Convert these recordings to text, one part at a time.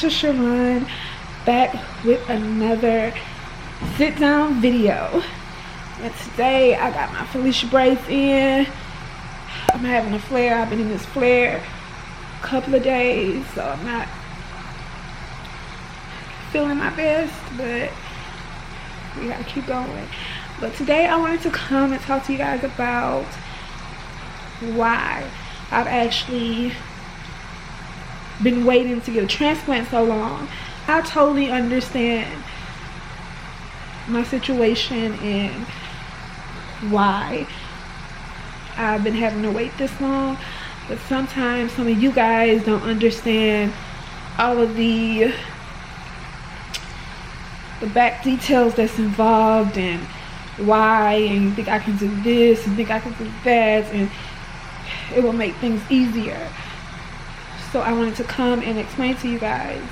Asha Sharron, back with another sit down video. And today I got my Felicia braids in. I'm having a flare. I've been in this flare a couple of days, so I'm not feeling my best, but we gotta keep going. But today I wanted to come and talk to you guys about why I've actually been waiting to get a transplant so long. I totally understand my situation and why I've been having to wait this long, but sometimes some of you guys don't understand all of the back details that's involved and why, and you think I can do this and think I can do that, and it will make things easier. So I wanted to come and explain to you guys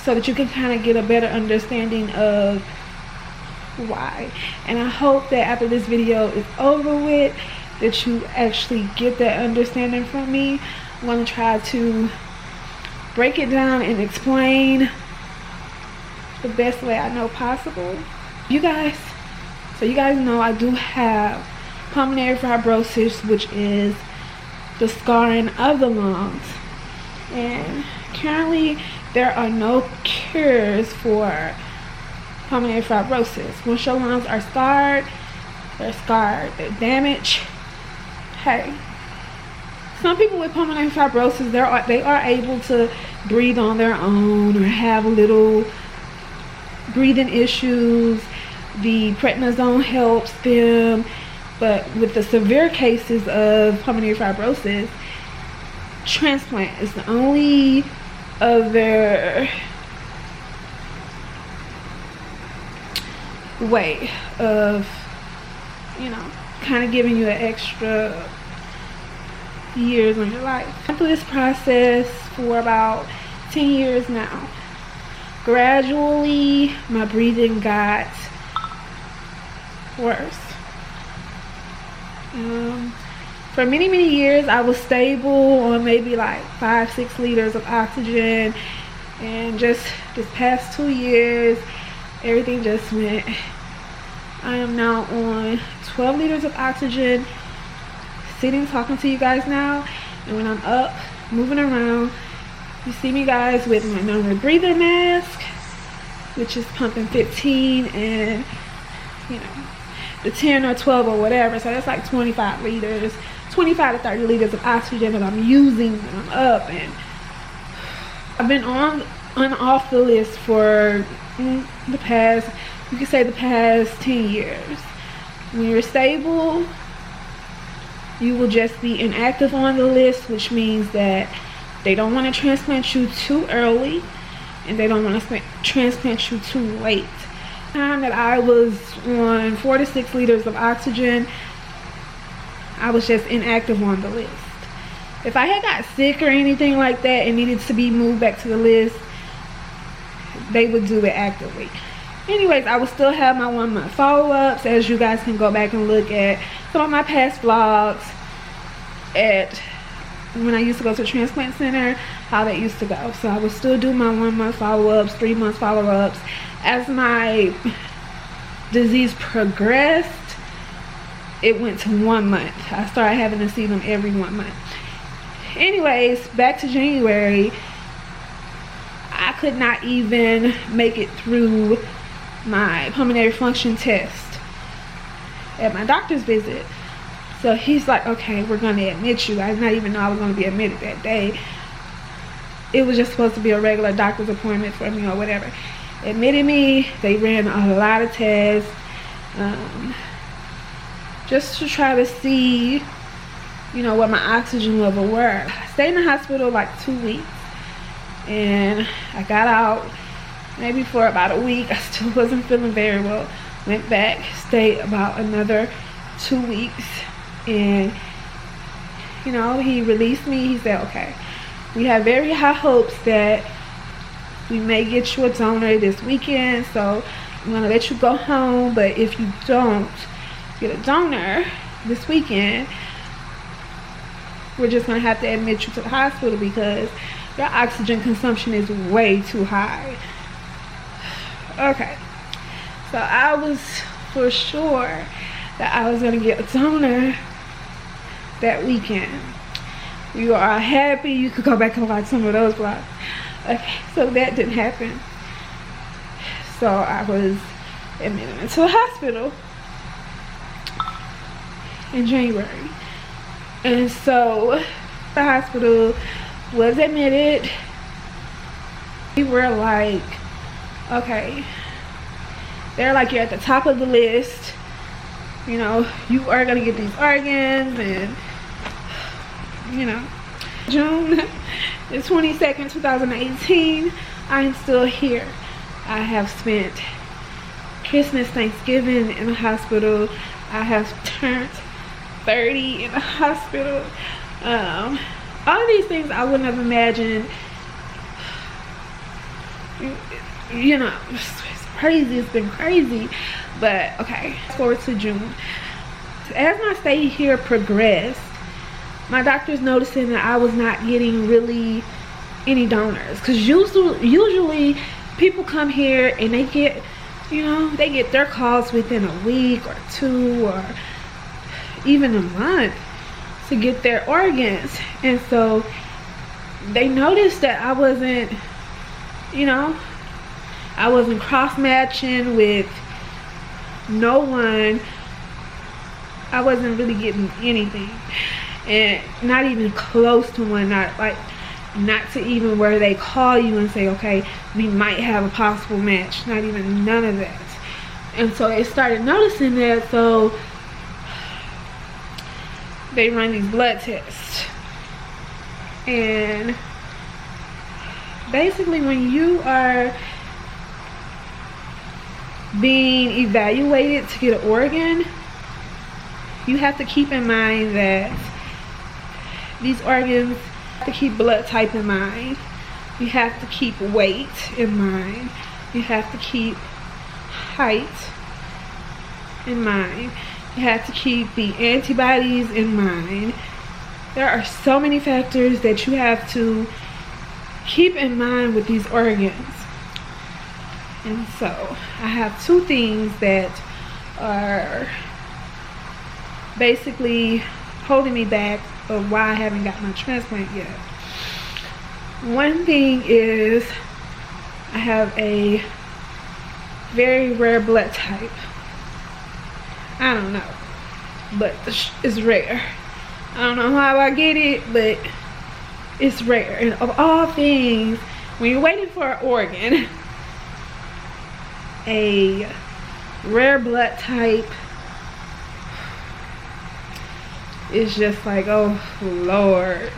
so that you can kind of get a better understanding of why. And I hope that after this video is over with, that you actually get that understanding from me. I'm going to try to break it down and explain the best way I know possible. You guys know I do have pulmonary fibrosis, which is the scarring of the lungs. And currently there are no cures for pulmonary fibrosis. Once your lungs are scarred, they're damaged. Hey, some people with pulmonary fibrosis, they are able to breathe on their own or have a little breathing issues. The prednisone helps them, but with the severe cases of pulmonary fibrosis, transplant is the only other way of, kind of giving you an extra years on your life. I've been through this process for about 10 years now. Gradually, my breathing got worse. For many years I was stable on maybe like 5-6 liters of oxygen, and just this past 2 years everything just went. I am now on 12 liters of oxygen, sitting talking to you guys now, and when I'm up moving around, you see me guys with my normal breather mask, which is pumping 15 and the 10 or 12 or whatever, so that's like 25 liters, 25 to 30 liters of oxygen that I'm using when I'm up. And I've been on and off the list for the past 10 years. When you're stable, you will just be inactive on the list, which means that they don't want to transplant you too early and they don't want to transplant you too late. The time that I was on 4 to 6 liters of oxygen, I was just inactive on the list. If I had got sick or anything like that and needed to be moved back to the list, they would do it actively. Anyways, I would still have my 1 month follow-ups, as you guys can go back and look at some of my past vlogs at when I used to go to the transplant center, how that used to go. So I would still do my 1 month follow-ups, 3 month follow-ups. As my disease progressed, it went to 1 month. I started having to see them every 1 month. Anyways, back to January, I could not even make it through my pulmonary function test at my doctor's visit. So he's like, okay, we're going to admit you. I did not even know I was going to be admitted that day. It was just supposed to be a regular doctor's appointment for me or whatever. Admitted me. They ran a lot of tests just to try to see, what my oxygen level were. I stayed in the hospital like 2 weeks, and I got out maybe for about a week. I still wasn't feeling very well. Went back, stayed about another 2 weeks, and he released me. He said, okay, we have very high hopes that we may get you a donor this weekend, so I'm gonna let you go home, but if you don't get a donor this weekend, we're just gonna have to admit you to the hospital because your oxygen consumption is way too high. Okay, so I was for sure that I was gonna get a donor that weekend. You are happy you could go back and watch some of those vlogs. Okay, so that didn't happen. So I was admitted into the hospital in January. And so the hospital was admitted. We were like, okay, they're like, you're at the top of the list. You know, you are gonna get these organs, and you know, June the 22nd, 2018, I'm still here. I have spent Christmas, Thanksgiving in the hospital. I have turned 30 in the hospital. All of these things I wouldn't have imagined. You know, it's crazy. It's been crazy. But okay, fast forward to June. As my stay here progressed, my doctor's noticing that I was not getting really any donors, because usually people come here and they get, you know, they get their calls within a week or two or even a month to get their organs. And so they noticed that I wasn't, you know, I wasn't cross-matching with no one. I wasn't really getting anything, and not even close to one. Not to even where they call you and say, okay, we might have a possible match. Not even none of that. And so they started noticing that, so they run these blood tests. And basically when you are being evaluated to get an organ, you have to keep in mind that these organs have to keep blood type in mind. You have to keep weight in mind. You have to keep height in mind. You have to keep the antibodies in mind. There are so many factors that you have to keep in mind with these organs. And so I have two things that are basically holding me back of why I haven't got my transplant yet. One thing is I have a very rare blood type. I don't know, but it's rare. I don't know how I get it, but it's rare. And of all things, when you're waiting for an organ, a rare blood type is just like, oh Lord.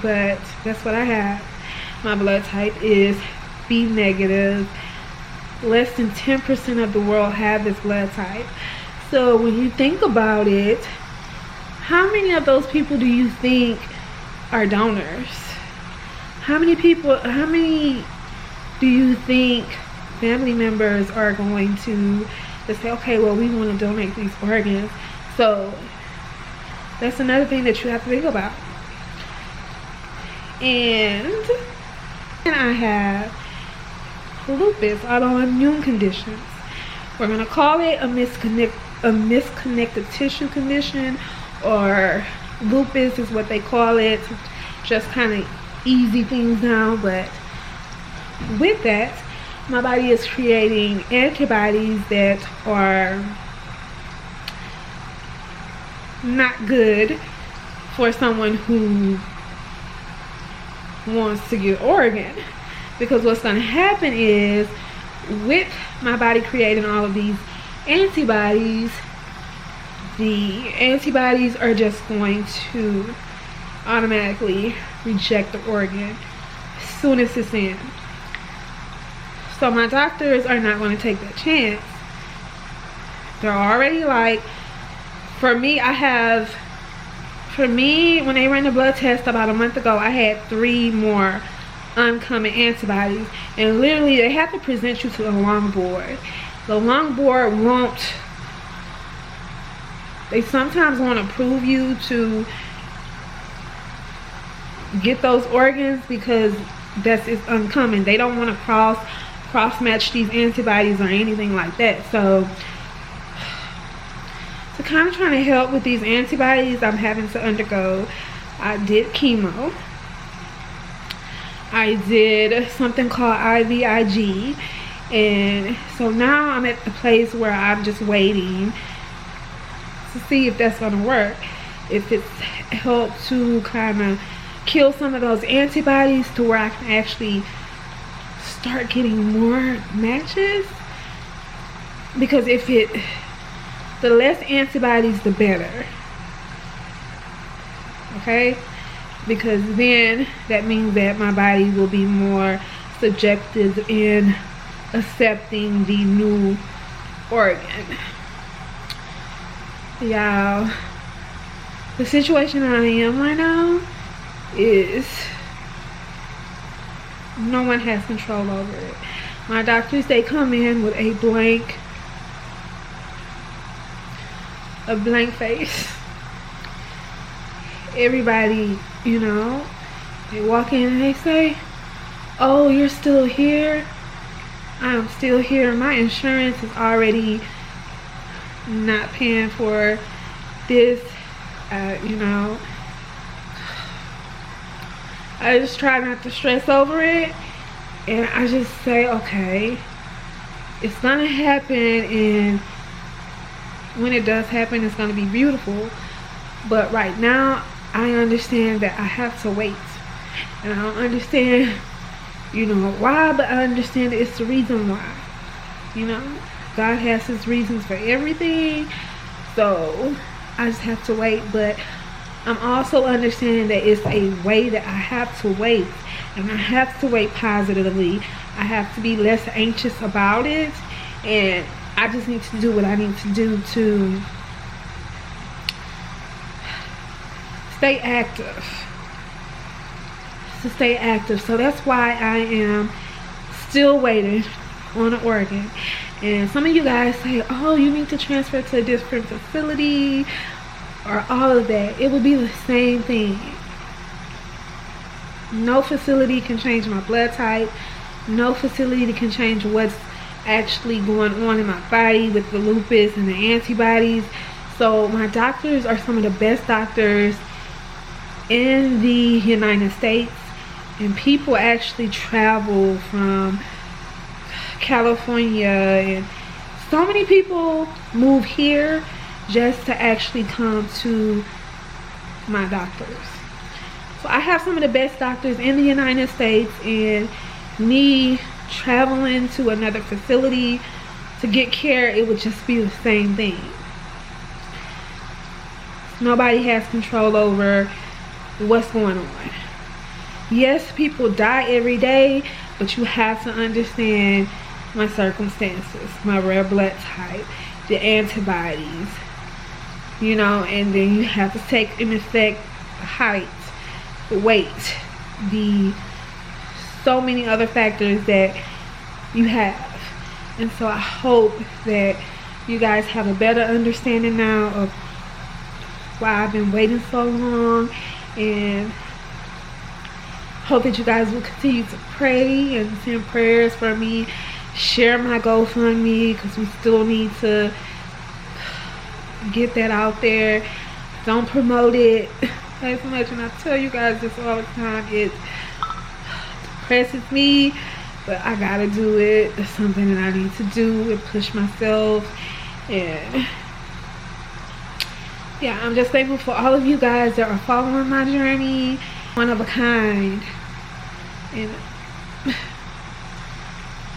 But that's what I have. My blood type is B negative. Less than 10% of the world have this blood type. So when you think about it, how many of those people do you think are donors? How many do you think family members are going to say, okay, well, we want to donate these organs? So that's another thing that you have to think about. And I have lupus, autoimmune conditions. We're going to call it a misconnected tissue condition, or lupus is what they call it, just kind of easy things down. But with that, my body is creating antibodies that are not good for someone who wants to get organ. Because what's going to happen is, with my body creating all of these antibodies, the antibodies are just going to automatically reject the organ as soon as it's in. So my doctors are not going to take that chance. They're already like, for me, when they ran the blood test about a month ago, I had 3 more oncoming antibodies, and literally they have to present you to the long board. The long board won't, they sometimes won't approve you to get those organs, because that's it's uncommon. They don't want to cross match these antibodies or anything like that. So to kind of trying to help with these antibodies, I'm having to undergo, I did chemo, I did something called IVIG, and so now I'm at the place where I'm just waiting to see if that's going to work, if it's helped to kind of kill some of those antibodies to where I can actually start getting more matches. Because the less antibodies, the better. Okay? Because then that means that my body will be more subjective in accepting the new organ. Y'all, the situation I am right now is no one has control over it. My doctors, they come in with a blank face. Everybody, you know, they walk in and they say, oh, you're still here? I'm still here. My insurance is already not paying for this. You know, I just try not to stress over it, and I just say, okay, it's gonna happen, and when it does happen, it's gonna be beautiful. But right now, I understand that I have to wait, and I don't understand, you know, why, but I understand that it's the reason why. You know, God has his reasons for everything, so I just have to wait. But I'm also understanding that it's a way that I have to wait, and I have to wait positively. I have to be less anxious about it, and I just need to do what I need to do to stay active. So that's why I am still waiting on an organ. And some of you guys say, oh, you need to transfer to a different facility or all of that. It would be the same thing. No facility can change my blood type. No facility can change what's actually going on in my body with the lupus and the antibodies. So my doctors are some of the best doctors in the United States, and people actually travel from California, and so many people move here just to actually come to my doctors. So I have some of the best doctors in the United States, and me traveling to another facility to get care, it would just be the same thing. Nobody has control over what's going on. Yes, people die every day, but you have to understand my circumstances, my rare blood type, the antibodies, you know, and then you have to take in effect the height, the weight, the so many other factors that you have. And so I hope that you guys have a better understanding now of why I've been waiting so long, and hope that you guys will continue to pray and send prayers for me. Share my GoFundMe, because we still need to get that out there. Don't promote it as much, and I tell you guys this all the time. It depresses me, but I gotta do it. It's something that I need to do and push myself. And yeah, I'm just thankful for all of you guys that are following my journey. One of a kind. And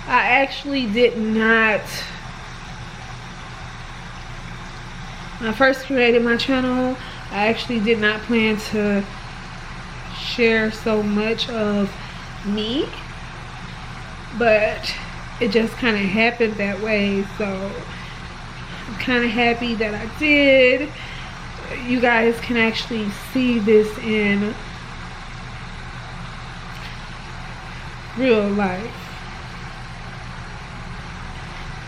I actually did not, when I first created my channel, I actually did not plan to share so much of me, but it just kind of happened that way. So I'm kind of happy that I did. You guys can actually see this in real life.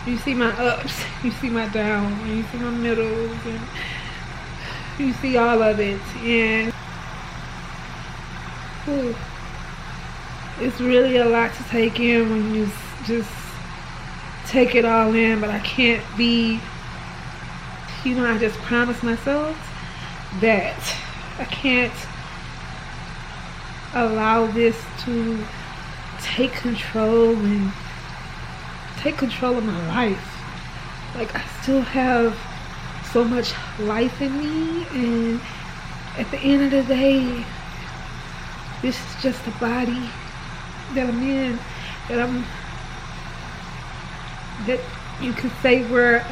You see my ups, you see my downs, you see my middles, and you see all of it. And Whew. It's really a lot to take in when you just take it all in, but I can't be, I just promised myself that I can't allow this to take control of my life. Like, I still have so much life in me, and at the end of the day, this is just a body that I'm in, that you could say we're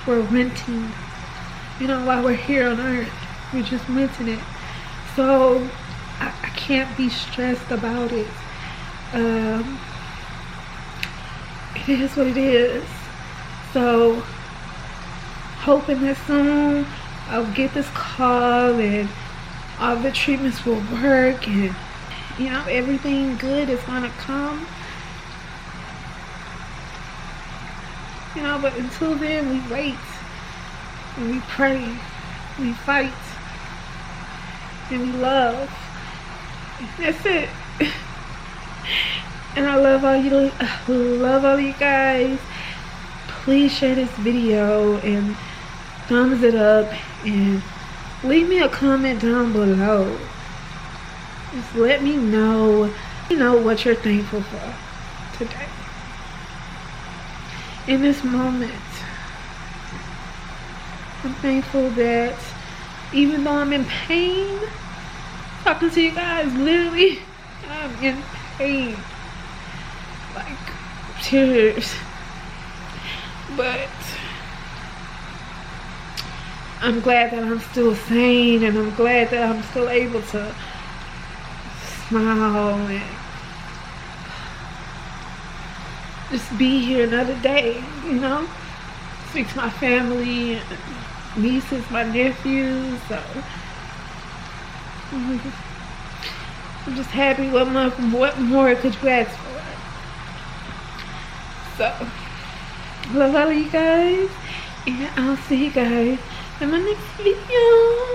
renting, while we're here on earth. We're just renting it. So I can't be stressed about it. It is what it is. So hoping that soon I'll get this call and all the treatments will work, and everything good is gonna come. But until then, we wait and we pray, we fight, and we love. That's it. And I love all you guys. Please share this video and thumbs it up, and leave me a comment down below. Just let me know, what you're thankful for today. In this moment, I'm thankful that even though I'm in pain, talking to you guys, literally, I'm in pain. Like, tears. But I'm glad that I'm still sane, and I'm glad that I'm still able to smile and just be here another day, speak to my family, nieces, my nephews. So I'm just happy. What more could you ask for? So love all of you guys, and I'll see you guys in my next video.